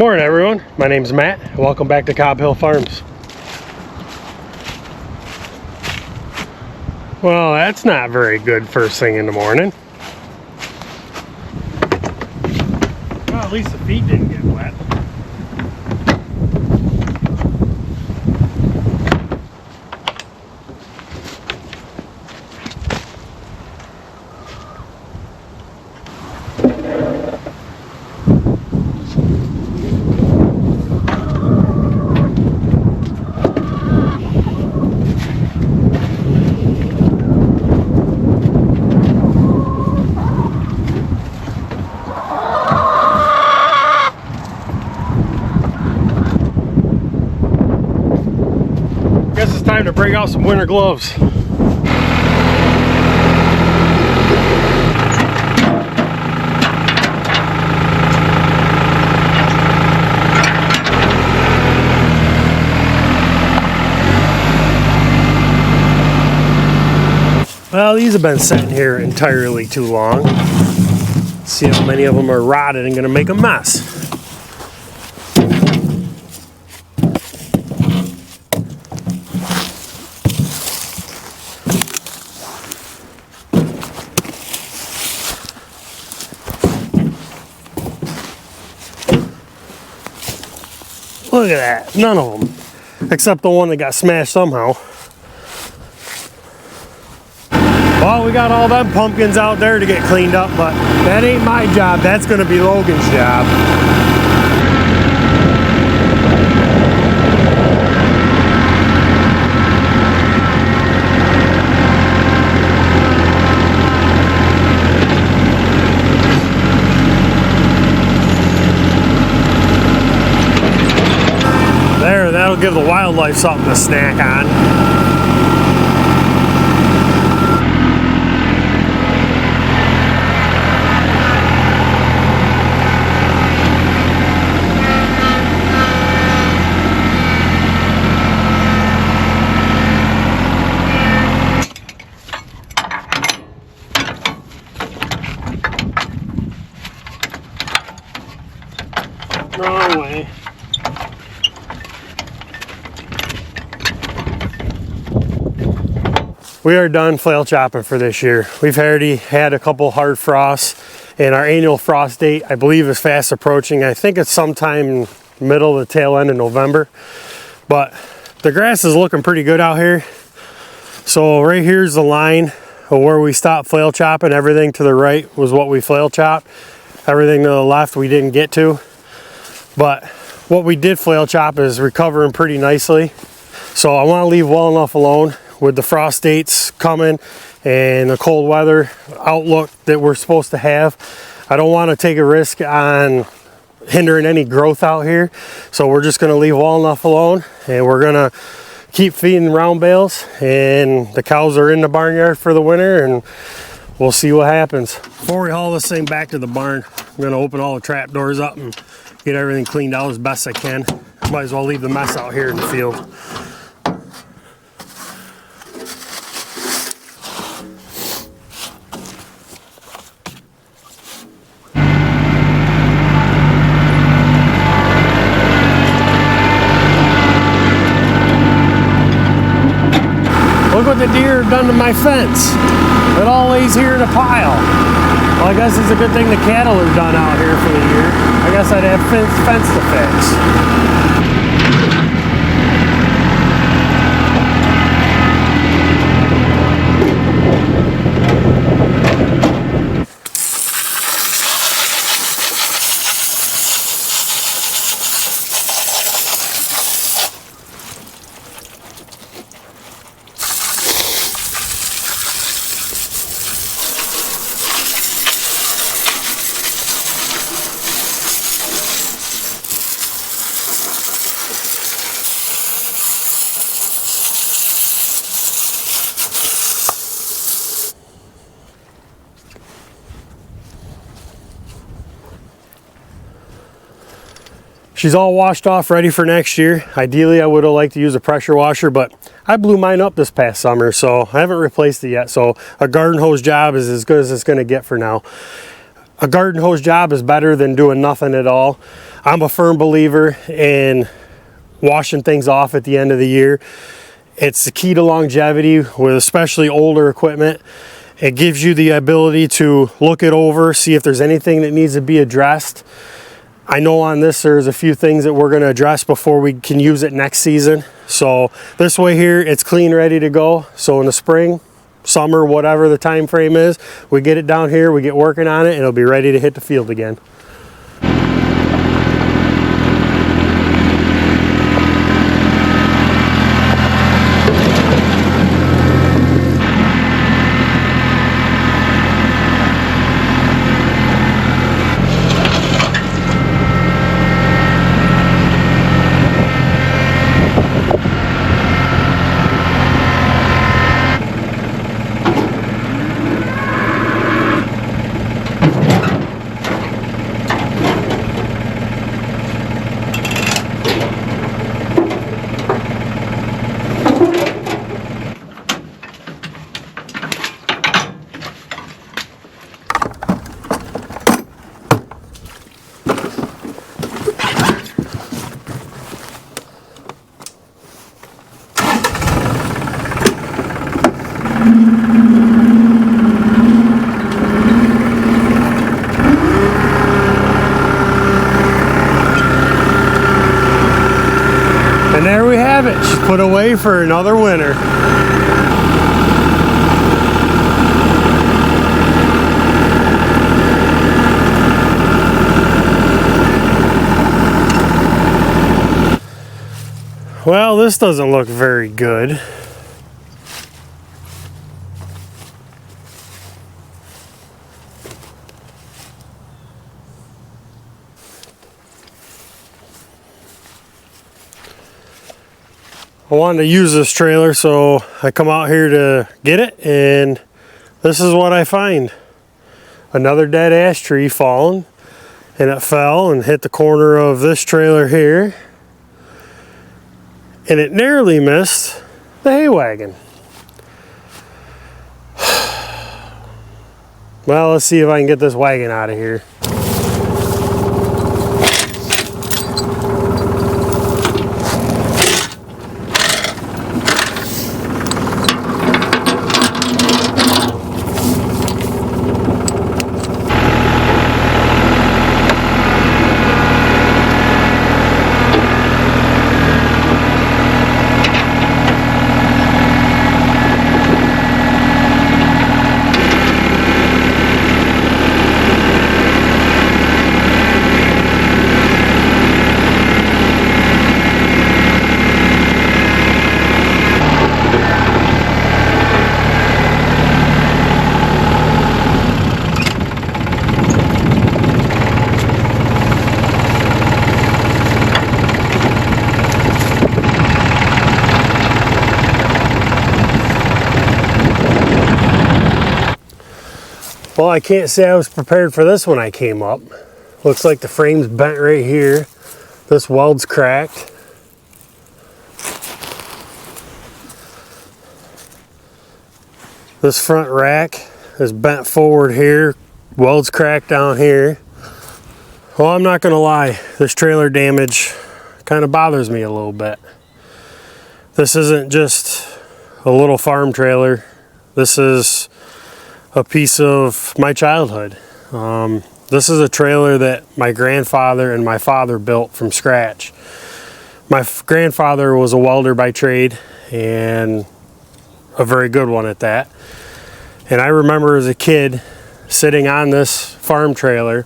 Morning everyone, my name's Matt. Welcome back to Cobb Hill Farms. Well, that's not very good first thing in the morning. Well, at least the feet didn't get wet. Guess it's time to break out some winter gloves. Well, these have been sitting here entirely too long. Let's see how many of them are rotted and going to make a mess. Look at that, none of them, except the one that got smashed somehow. Well, we got all them pumpkins out there to get cleaned up, but that ain't my job, that's gonna be Logan's job. That'll give the wildlife something to snack on. No way. We are done flail chopping for this year. We've already had a couple hard frosts, and our annual frost date, I believe, is fast approaching. I think it's sometime middle to tail end of November. But the grass is looking pretty good out here. So right here's the line of where we stopped flail chopping. Everything to the right was what we flail chopped. Everything to the left we didn't get to. But what we did flail chop is recovering pretty nicely. So I want to leave well enough alone. With the frost dates coming and the cold weather outlook that we're supposed to have, I don't want to take a risk on hindering any growth out here. So we're just going to leave well enough alone, and we're going to keep feeding round bales, and the cows are in the barnyard for the winter, and we'll see what happens. Before we haul this thing back to the barn, I'm going to open all the trap doors up and get everything cleaned out as best I can. Might as well leave the mess out here in the field. Look what the deer have done to my fence. It all lays here in a pile. Well, I guess it's a good thing the cattle are done out here for the year. I guess I'd have fence to fix. She's all washed off, ready for next year. Ideally, I would have liked to use a pressure washer, but I blew mine up this past summer, so I haven't replaced it yet. So a garden hose job is as good as it's going to get for now. A garden hose job is better than doing nothing at all. I'm a firm believer in washing things off at the end of the year. It's the key to longevity with especially older equipment. It gives you the ability to look it over, see if there's anything that needs to be addressed. I know on this there's a few things that we're going to address before we can use it next season. So this way here, it's clean, ready to go. So in the spring, summer, whatever the time frame is, we get it down here, we get working on it, and it'll be ready to hit the field again. And there we have it. She's put away for another winter. Well, this doesn't look very good. I wanted to use this trailer, so I come out here to get it, and this is what I find. Another dead ash tree fallen, and it fell and hit the corner of this trailer here, and it narrowly missed the hay wagon. Well, let's see if I can get this wagon out of here. Well, I can't say I was prepared for this when I came up. Looks like the frame's bent right here. This weld's cracked. This front rack is bent forward here. Weld's cracked down here. Well, I'm not gonna lie, this trailer damage kind of bothers me a little bit. This isn't just a little farm trailer. This is a piece of my childhood. This is a trailer that my grandfather and my father built from scratch. My grandfather was a welder by trade, and a very good one at that. And I remember as a kid sitting on this farm trailer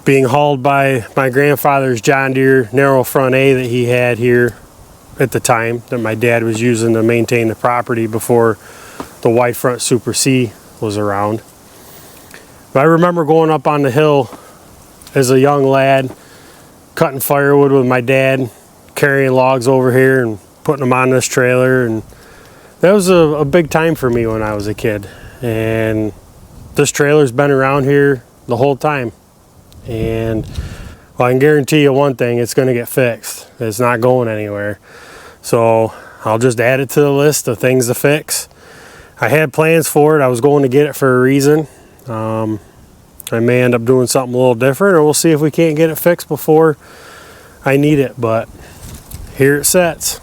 being hauled by my grandfather's John Deere narrow front A that he had here at the time that my dad was using to maintain the property before the wide front Super C was around. But I remember going up on the hill as a young lad, cutting firewood with my dad, carrying logs over here and putting them on this trailer, and that was a big time for me when I was a kid. And this trailer's been around here the whole time, and well, I can guarantee you one thing, it's going to get fixed. It's not going anywhere. So I'll just add it to the list of things to fix. I had plans for it. I was going to get it for a reason. I may end up doing something a little different, or we'll see if we can't get it fixed before I need it, but here it sits.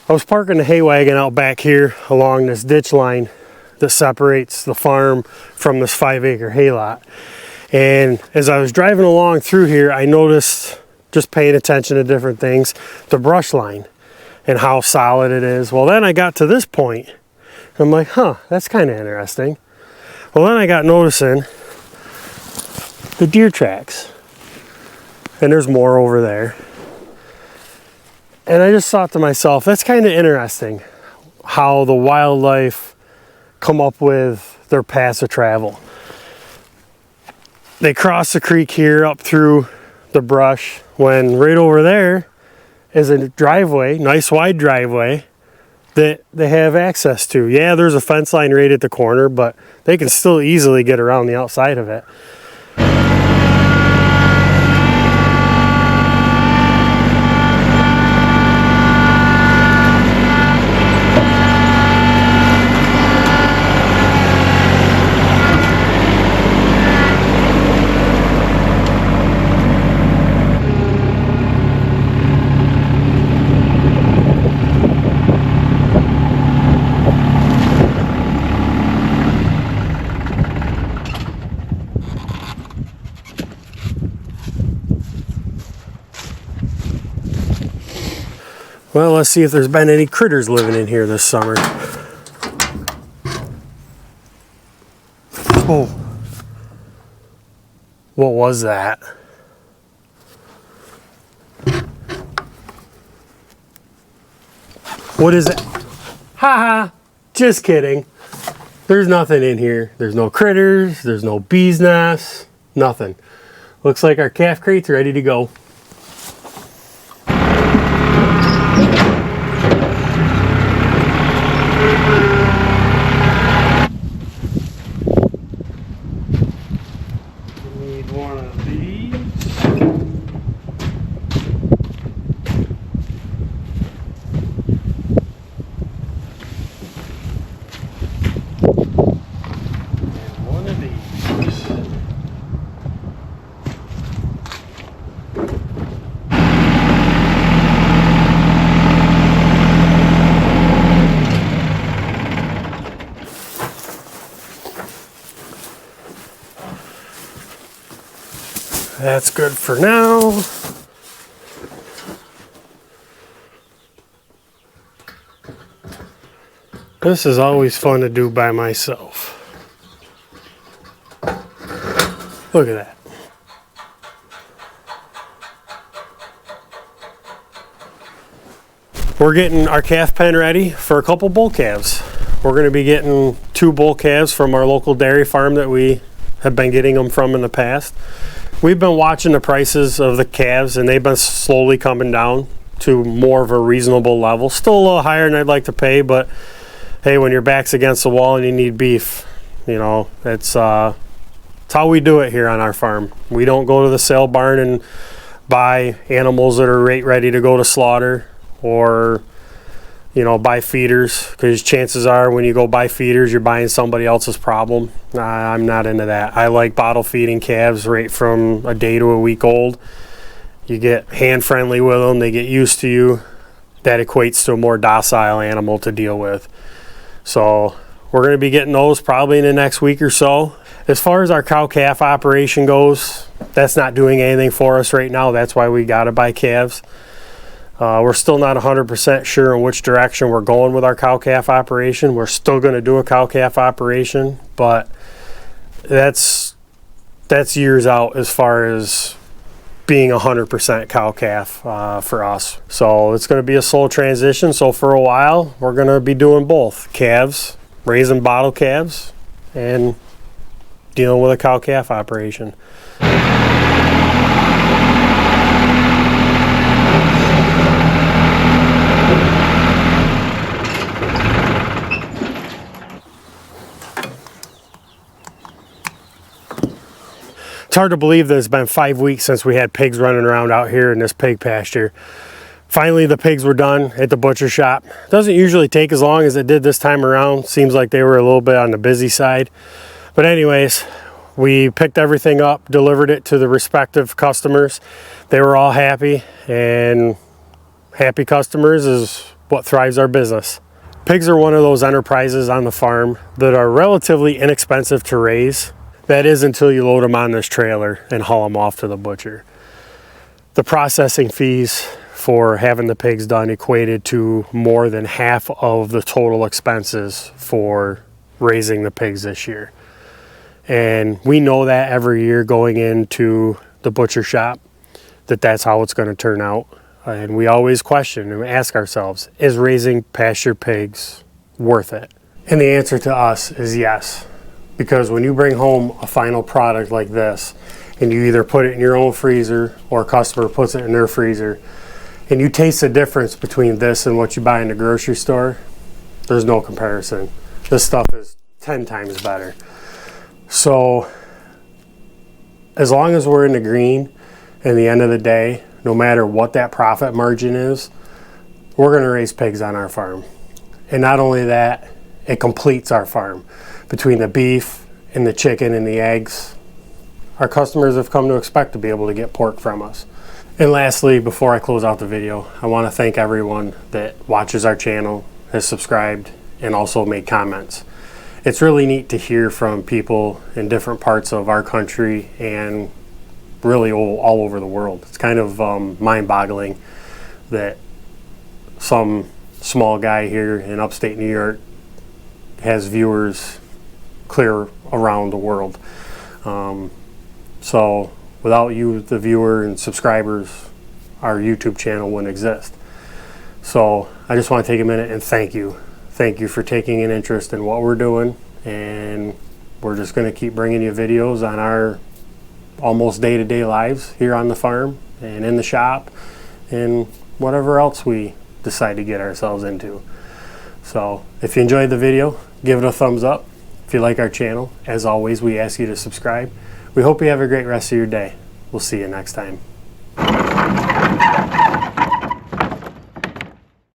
I was parking the hay wagon out back here along this ditch line that separates the farm from this 5-acre hay lot. And as I was driving along through here, I noticed, just paying attention to different things, the brush line and how solid it is. Well, then I got to this point, and I'm like, huh, that's kind of interesting. Well, then I got noticing the deer tracks. And there's more over there. And I just thought to myself, that's kind of interesting how the wildlife come up with their paths of travel. They cross the creek here up through the brush, when right over there is a driveway, nice wide driveway, that they have access to. Yeah, there's a fence line right at the corner, but they can still easily get around the outside of it. Well, let's see if there's been any critters living in here this summer. Oh, what was that? What is it? Haha, just kidding. There's nothing in here. There's no critters, there's no bees nests, nothing. Looks like our calf crate's ready to go. That's good for now. This is always fun to do by myself. Look at that. We're getting our calf pen ready for a couple bull calves. We're going to be getting 2 bull calves from our local dairy farm that we have been getting them from in the past. We've been watching the prices of the calves, and they've been slowly coming down to more of a reasonable level. Still a little higher than I'd like to pay, but hey, when your back's against the wall and you need beef, you know, it's how we do it here on our farm. We don't go to the sale barn and buy animals that are ready to go to slaughter, or you know, buy feeders, because chances are when you go buy feeders, you're buying somebody else's problem. I'm not into that. I like bottle feeding calves right from a day to a week old. You get hand friendly with them, they get used to you. That equates to a more docile animal to deal with. So we're going to be getting those probably in the next week or so. As far as our cow-calf operation goes, that's not doing anything for us right now. That's why we got to buy calves. We're still not 100% sure in which direction we're going with our cow-calf operation. We're still going to do a cow-calf operation, but that's years out as far as being 100% cow-calf for us. So it's going to be a slow transition. So for a while, we're going to be doing both. Calves, raising bottle calves, and dealing with a cow-calf operation. It's hard to believe that it's been 5 weeks since we had pigs running around out here in this pig pasture. Finally, the pigs were done at the butcher shop. Doesn't usually take as long as it did this time around. Seems like they were a little bit on the busy side. But anyways, we picked everything up, delivered it to the respective customers. They were all happy, and happy customers is what thrives our business. Pigs are one of those enterprises on the farm that are relatively inexpensive to raise. That is until you load them on this trailer and haul them off to the butcher. The processing fees for having the pigs done equated to more than half of the total expenses for raising the pigs this year. And we know that every year going into the butcher shop, that's how it's going to turn out. And we always question and ask ourselves, is raising pasture pigs worth it? And the answer to us is yes. Because when you bring home a final product like this, and you either put it in your own freezer or a customer puts it in their freezer, and you taste the difference between this and what you buy in the grocery store, there's no comparison. This stuff is 10 times better. So as long as we're in the green at the end of the day, no matter what that profit margin is, we're going to raise pigs on our farm. And not only that, it completes our farm. Between the beef and the chicken and the eggs, our customers have come to expect to be able to get pork from us. And lastly, before I close out the video, I want to thank everyone that watches our channel, has subscribed, and also made comments. It's really neat to hear from people in different parts of our country and really all over the world. It's kind of mind-boggling that some small guy here in upstate New York has viewers clear around the world. So without you, the viewer and subscribers, our YouTube channel wouldn't exist. So I just want to take a minute and thank you. Thank you for taking an interest in what we're doing, and we're just going to keep bringing you videos on our almost day-to-day lives here on the farm and in the shop and whatever else we decide to get ourselves into. So if you enjoyed the video, give it a thumbs up. If you like our channel, as always, we ask you to subscribe. We hope you have a great rest of your day. We'll see you next time.